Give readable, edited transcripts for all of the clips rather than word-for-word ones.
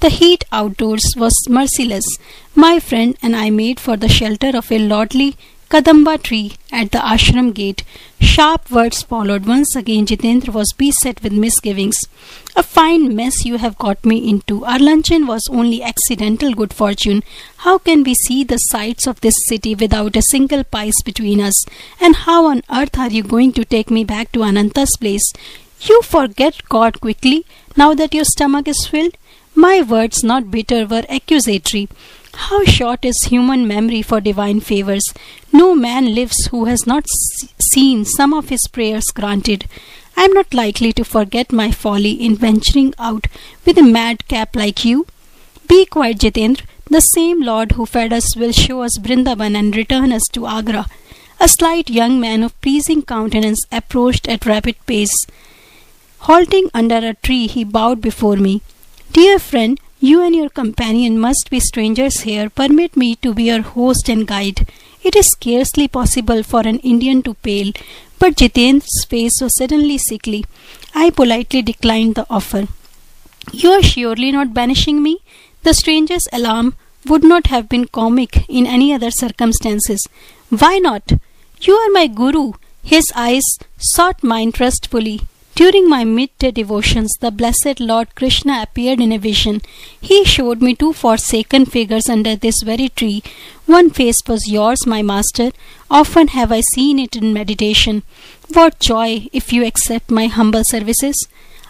The heat outdoors was merciless. My friend and I made for the shelter of a lordly Kadamba tree at the ashram gate. Sharp words followed. Once again Jitendra was beset with misgivings. A fine mess you have got me into. Our luncheon was only accidental good fortune. How can we see the sights of this city without a single pice between us? And how on earth are you going to take me back to Ananta's place? You forget God quickly, now that your stomach is filled. My words, not bitter, were accusatory. How short is human memory for divine favors! No man lives who has not seen some of his prayers granted. I am not likely to forget my folly in venturing out with a madcap like you. Be quiet, Jitendra. The same Lord who fed us will show us Brindaban and return us to Agra. A slight young man of pleasing countenance approached at rapid pace. Halting under a tree, he bowed before me. Dear friend, you and your companion must be strangers here. Permit me to be your host and guide. It is scarcely possible for an Indian to pale, but Jitendra's face was suddenly sickly. I politely declined the offer. You are surely not banishing me? The stranger's alarm would not have been comic in any other circumstances. Why not? You are my guru. His eyes sought mine trustfully. During my midday devotions, the blessed Lord Krishna appeared in a vision. He showed me two forsaken figures under this very tree. One face was yours, my master. Often have I seen it in meditation. What joy if you accept my humble services.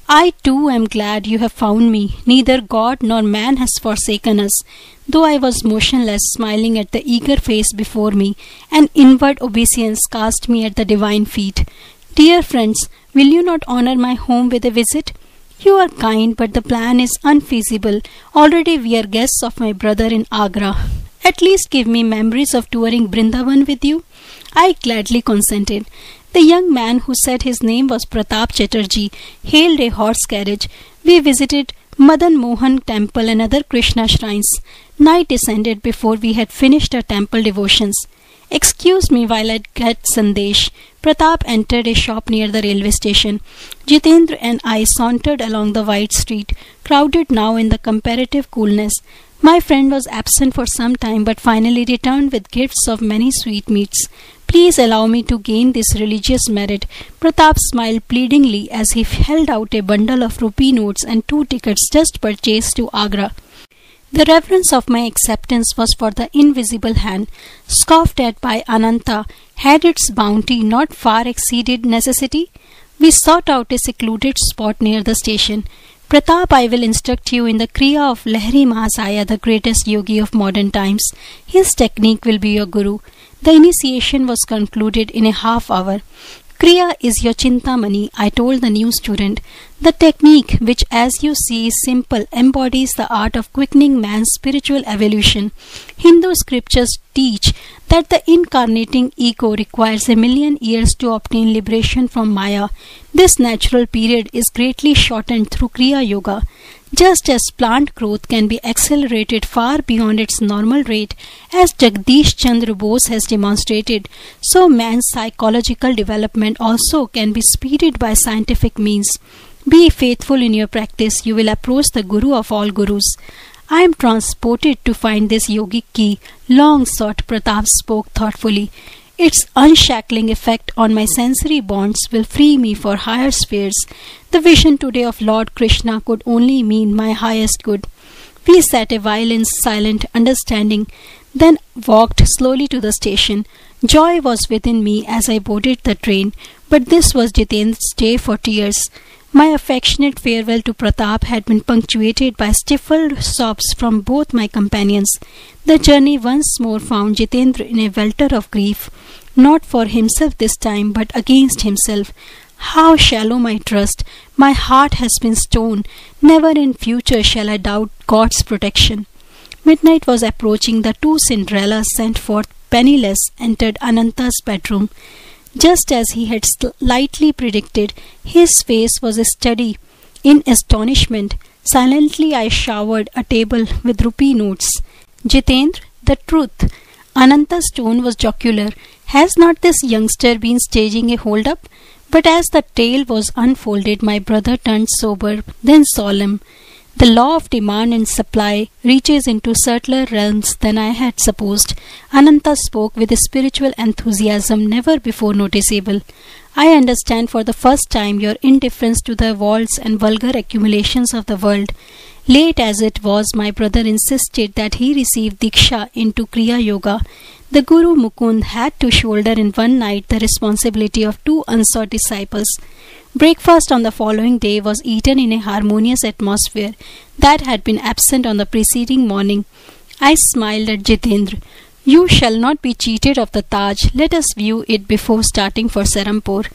I too am glad you have found me. Neither God nor man has forsaken us. Though I was motionless, smiling at the eager face before me, an inward obeisance cast me at the divine feet. Dear friends, will you not honor my home with a visit? You are kind, but the plan is unfeasible. Already we are guests of my brother in Agra. At least give me memories of touring Brindaban with you. I gladly consented. The young man, who said his name was Pratap Chatterjee, hailed a horse carriage. We visited Madan Mohan temple and other Krishna shrines. Night descended before we had finished our temple devotions. Excuse me while I get sandesh. Pratap entered a shop near the railway station. Jitendra and I sauntered along the wide street, crowded now in the comparative coolness. My friend was absent for some time, but finally returned with gifts of many sweetmeats. Please allow me to gain this religious merit. Pratap smiled pleadingly as he held out a bundle of rupee notes and 2 tickets just purchased to Agra. The reverence of my acceptance was for the invisible hand, scoffed at by Ananta. Had its bounty not far exceeded necessity? We sought out a secluded spot near the station. Pratap, I will instruct you in the Kriya of Lahiri Mahasaya, the greatest yogi of modern times. His technique will be your guru. The initiation was concluded in a half hour. Kriya is your Chintamani, I told the new student. The technique, which as you see is simple, embodies the art of quickening man's spiritual evolution. Hindu scriptures teach that the incarnating ego requires 1,000,000 years to obtain liberation from Maya. This natural period is greatly shortened through Kriya Yoga. Just as plant growth can be accelerated far beyond its normal rate, as Jagdish Chandra Bose has demonstrated, so man's psychological development also can be speeded by scientific means. Be faithful in your practice, you will approach the Guru of all Gurus. I am transported to find this yogic key, long sought, Pratap spoke thoughtfully. Its unshackling effect on my sensory bonds will free me for higher spheres. The vision today of Lord Krishna could only mean my highest good. We sat a while in silent understanding, then walked slowly to the station. Joy was within me as I boarded the train, but this was Jitendra's day for tears. My affectionate farewell to Pratap had been punctuated by stifled sobs from both my companions. The journey once more found Jitendra in a welter of grief, not for himself this time, but against himself. How shallow my trust! My heart has been stone. Never in future shall I doubt God's protection. Midnight was approaching. The two Cinderellas sent forth Penniless entered Ananta's bedroom. Just as he had slightly predicted, his face was a study in astonishment. Silently I showered a table with rupee notes. Jitendra, the truth. Ananta's tone was jocular. Has not this youngster been staging a hold-up? But as the tale was unfolded, my brother turned sober, then solemn. The law of demand and supply reaches into subtler realms than I had supposed. Ananta spoke with a spiritual enthusiasm never before noticeable. I understand for the first time your indifference to the walls and vulgar accumulations of the world. Late as it was, my brother insisted that he receive Diksha into Kriya Yoga. The Guru Mukund had to shoulder in one night the responsibility of 2 unsought disciples. Breakfast on the following day was eaten in a harmonious atmosphere that had been absent on the preceding morning. I smiled at Jitendra. You shall not be cheated of the Taj. Let us view it before starting for Serampore.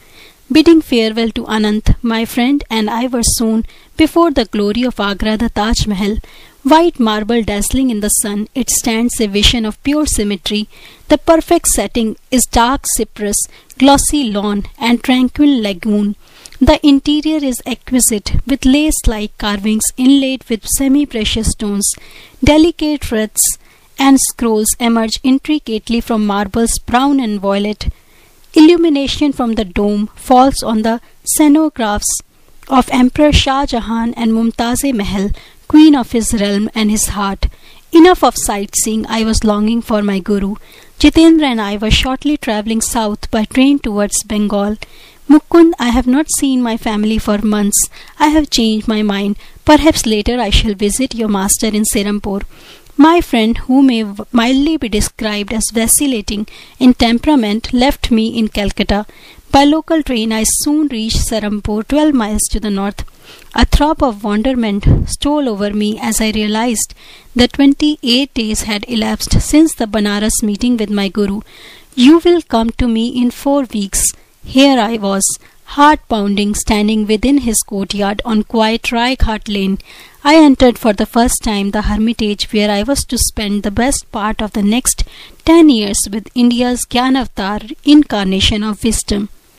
Bidding farewell to Anant, my friend and I were soon before the glory of Agra, the Taj Mahal. White marble dazzling in the sun, it stands a vision of pure symmetry. The perfect setting is dark cypress, glossy lawn, and tranquil lagoon. The interior is exquisite, with lace-like carvings inlaid with semi-precious stones. Delicate wreaths and scrolls emerge intricately from marbles brown and violet. Illumination from the dome falls on the cenographs of Emperor Shah Jahan and Mumtaz Mahal, queen of his realm and his heart. Enough of sightseeing, I was longing for my Guru. Jitendra and I were shortly travelling south by train towards Bengal. Mukund, I have not seen my family for months. I have changed my mind. Perhaps later I shall visit your master in Serampore. My friend, who may mildly be described as vacillating in temperament, left me in Calcutta. By local train I soon reached Serampore, 12 miles to the north. A throb of wonderment stole over me as I realized that 28 days had elapsed since the Banaras meeting with my Guru. You will come to me in 4 weeks. Here I was, heart-pounding, standing within his courtyard on quiet Rai Ghat Lane. I entered for the first time the hermitage where I was to spend the best part of the next 10 years with India's Gyan Avatar, incarnation of wisdom.